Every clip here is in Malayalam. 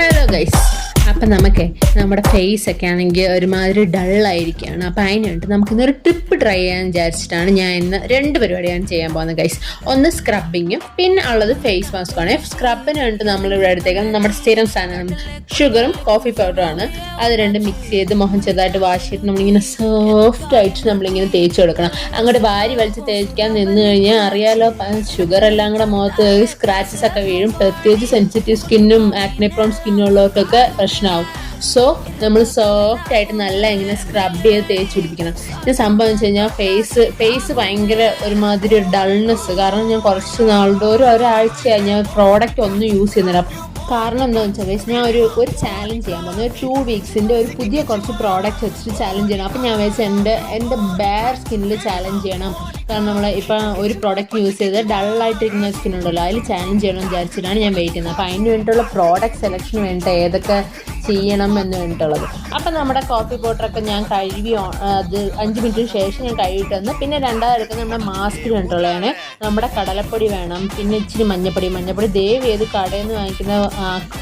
ഹലോ ഗൈസ്, അപ്പം നമുക്ക് നമ്മുടെ ഫേസ് ഒക്കെ ആണെങ്കിൽ ഒരുമാതിരി ഡള്ളായിരിക്കുകയാണ്. അപ്പം അതിനായിട്ട് നമുക്കിന്നൊരു ട്രിപ്പ് ട്രൈ ചെയ്യാൻ വിചാരിച്ചിട്ടാണ് ഞാൻ ഇന്ന് 2 പരിപാടിയാണ് ചെയ്യാൻ പോകുന്നത് ഗൈസ്. ഒന്ന് സ്ക്രബിങ്ങും പിന്നെ ഉള്ളത് ഫേസ് മാസ്കുമാണ്. സ്ക്രബിന് വേണ്ടിയിട്ട് നമ്മളിവിടെ എടുത്തേക്കുന്നത് നമ്മുടെ സ്ഥിരം സാധനമാണ്, ഷുഗറും കോഫി പൗഡറുമാണ്. അത് രണ്ടും മിക്സ് ചെയ്ത് മുഖം ചെറുതായിട്ട് വാഷ് ചെയ്ത് നമ്മളിങ്ങനെ സോഫ്റ്റ് ആയിട്ട് നമ്മളിങ്ങനെ തേച്ച് കൊടുക്കണം. അങ്ങോട്ട് വാരി വലിച്ച് തേക്കാൻ നിന്ന് കഴിഞ്ഞാൽ അറിയാലോ, ഷുഗർ എല്ലാം കൂടെ മുഖത്ത് സ്ക്രാച്ചസ് ഒക്കെ വീഴും. പ്രത്യേകിച്ച് സെൻസിറ്റീവ് സ്കിന്നും ആക്നെ പ്രോൺ സ്കിന്നും ഉള്ളവർക്കൊക്കെ പ്രശ്നമാവും. സോ നമ്മൾ സോഫ്റ്റ് ആയിട്ട് നല്ല ഇങ്ങനെ സ്ക്രബ് ചെയ്ത് തേച്ച് പിടിപ്പിക്കണം. ഇത് സംഭവം എന്ന് വെച്ച് കഴിഞ്ഞാൽ ഫേസ് ഭയങ്കര ഒരുമാതിരി ഒരു ഡൾനെസ്. കാരണം ഞാൻ കുറച്ച് നാളുടെ ഒരാഴ്ചയായി ഞാൻ പ്രോഡക്റ്റ് ഒന്നും യൂസ് ചെയ്യുന്നില്ല. കാരണം എന്താണെന്ന് വെച്ചാൽ ഞാൻ ഒരു ചാലഞ്ച് ചെയ്യാൻ പോകുന്നത്. 2 വീക്സിൻ്റെ ഒരു പുതിയ കുറച്ച് പ്രോഡക്റ്റ് വെച്ചിട്ട് ചാലഞ്ച് ചെയ്യണം. അപ്പം ഞാൻ വെച്ചാൽ എൻ്റെ ബെയർ സ്കിന്നിൽ ചാലഞ്ച് ചെയ്യണം. കാരണം നമ്മൾ ഇപ്പം ഒരു പ്രോഡക്റ്റ് യൂസ് ചെയ്ത് ഡള്ളായിട്ടിരിക്കുന്ന സ്കിൻ ഉണ്ടല്ലോ, അതിൽ ചാലഞ്ച് ചെയ്യണം വിചാരിച്ചിട്ടാണ് ഞാൻ വെയിറ്റ് ചെയ്യുന്നത്. അപ്പോൾ അതിന് വേണ്ടിയിട്ടുള്ള പ്രോഡക്റ്റ് സെലക്ഷന് വേണ്ടിയിട്ട് ഏതൊക്കെ ചെയ്യണം എന്ന് വേണ്ടിയിട്ടുള്ളത്. അപ്പം നമ്മുടെ കോഫി പൗഡറൊക്കെ ഞാൻ കഴുകി അത് 5 മിനിറ്റിന് ശേഷം ഞാൻ കഴുകിയിട്ട് വന്ന് പിന്നെ രണ്ടാമത് എടുക്കുന്നത് നമ്മുടെ മാസ്കിന് വേണ്ടിയിട്ടുള്ളതാണ്. നമ്മുടെ കടലപ്പൊടി വേണം, പിന്നെ ഇച്ചിരി മഞ്ഞപ്പൊടി ദയവ് ചെയ്ത് കടയിൽ നിന്ന് വാങ്ങിക്കുന്ന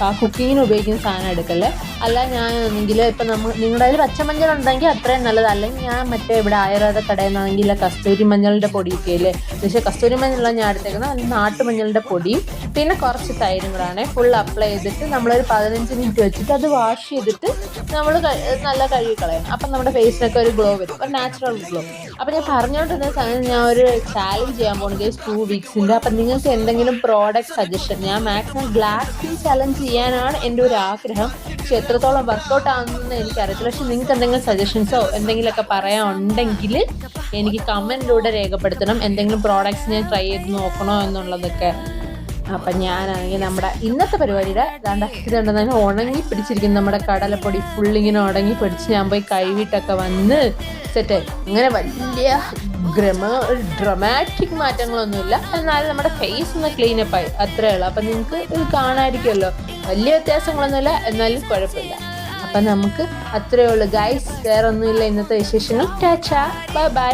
ആ കുക്കിങ്ങിന് ഉപയോഗിക്കുന്ന സാധനം എടുക്കല്ലേ. അല്ല ഞാനാണെങ്കിൽ ഇപ്പം നിങ്ങളുടെ കയ്യിൽ പച്ചമഞ്ഞൾ ഉണ്ടെങ്കിൽ അത്രയും നല്ലത്. അല്ലെങ്കിൽ ഞാൻ മറ്റേ ഇവിടെ ആയുർവേദ കടയിൽ നിന്നാണെങ്കിൽ കസ്തൂരി മഞ്ഞളുടെ പൊടിയൊക്കെ ഇല്ലേ, പക്ഷേ കസ്തൂരി മഞ്ഞളാണ് ഞാൻ എടുത്തേക്കുന്നത്. അല്ലെങ്കിൽ നാട്ടുമഞ്ഞളുടെ പൊടിയും പിന്നെ കുറച്ച് തൈരും കൂടാണ് ഫുൾ അപ്ലൈ ചെയ്തിട്ട് നമ്മളൊരു 15 മിനിറ്റ് വെച്ചിട്ട് അത് വാഷ് ചെയ്തിട്ട് നമ്മൾ നല്ല കഴുകി കളയണം. അപ്പം നമ്മുടെ ഫേസിനൊക്കെ ഒരു ഗ്ലോ വരും, ഒരു നാച്ചുറൽ ഗ്ലോ. അപ്പം ഞാൻ പറഞ്ഞുകൊണ്ടിരുന്ന സമയം ഞാൻ ഒരു ചാലഞ്ച് ചെയ്യാൻ പോകുന്നത് 2 വീക്സിൻ്റെ. അപ്പം നിങ്ങൾക്ക് എന്തെങ്കിലും പ്രോഡക്റ്റ് സജഷൻ, ഞാൻ മാക്സിമം ബ്ലാക്ക് സ്കിൻ ചലഞ്ച് ചെയ്യാനാണ് എൻ്റെ ഒരു ആഗ്രഹം. പക്ഷെ എത്രത്തോളം വർക്കൗട്ട് ആകുന്നതെന്ന് എനിക്കറിയത്തില്ല. പക്ഷെ നിങ്ങൾക്ക് എന്തെങ്കിലും സജഷൻസോ എന്തെങ്കിലുമൊക്കെ പറയാനുണ്ടെങ്കിൽ എനിക്ക് കമൻറ്റിലൂടെ രേഖപ്പെടുത്തണം. എന്തെങ്കിലും പ്രോഡക്റ്റ്സ് ഞാൻ ട്രൈ ചെയ്ത് നോക്കണോ എന്നുള്ളതൊക്കെ. അപ്പം ഞാനാണെങ്കിൽ നമ്മുടെ ഇന്നത്തെ പരിപാടിയുടെ ഇതുണ്ടെന്ന് ഉണങ്ങി പിടിച്ചിരിക്കുന്നു. നമ്മുടെ കടലപ്പൊടി ഫുള്ളിങ്ങനെ ഉണങ്ങി പിടിച്ച് ഞാൻ പോയി കഴുകിയിട്ടൊക്കെ വന്ന് സെറ്റ്. അങ്ങനെ വലിയ ഡ്രമാറ്റിക് മാറ്റങ്ങളൊന്നുമില്ല, എന്നാലും നമ്മുടെ ഫേസ് ഒന്ന് ക്ലീനപ്പായി, അത്രയേ ഉള്ളൂ. അപ്പം നിങ്ങൾക്ക് ഇത് കാണാമായിരിക്കുമല്ലോ, വലിയ വ്യത്യാസങ്ങളൊന്നുമില്ല, എന്നാലും കുഴപ്പമില്ല. അപ്പം നമുക്ക് അത്രയേ ഉള്ളൂ ഗൈസ്, വേറെ ഒന്നുമില്ല ഇന്നത്തെ വിശേഷങ്ങൾ. Tata, bye bye.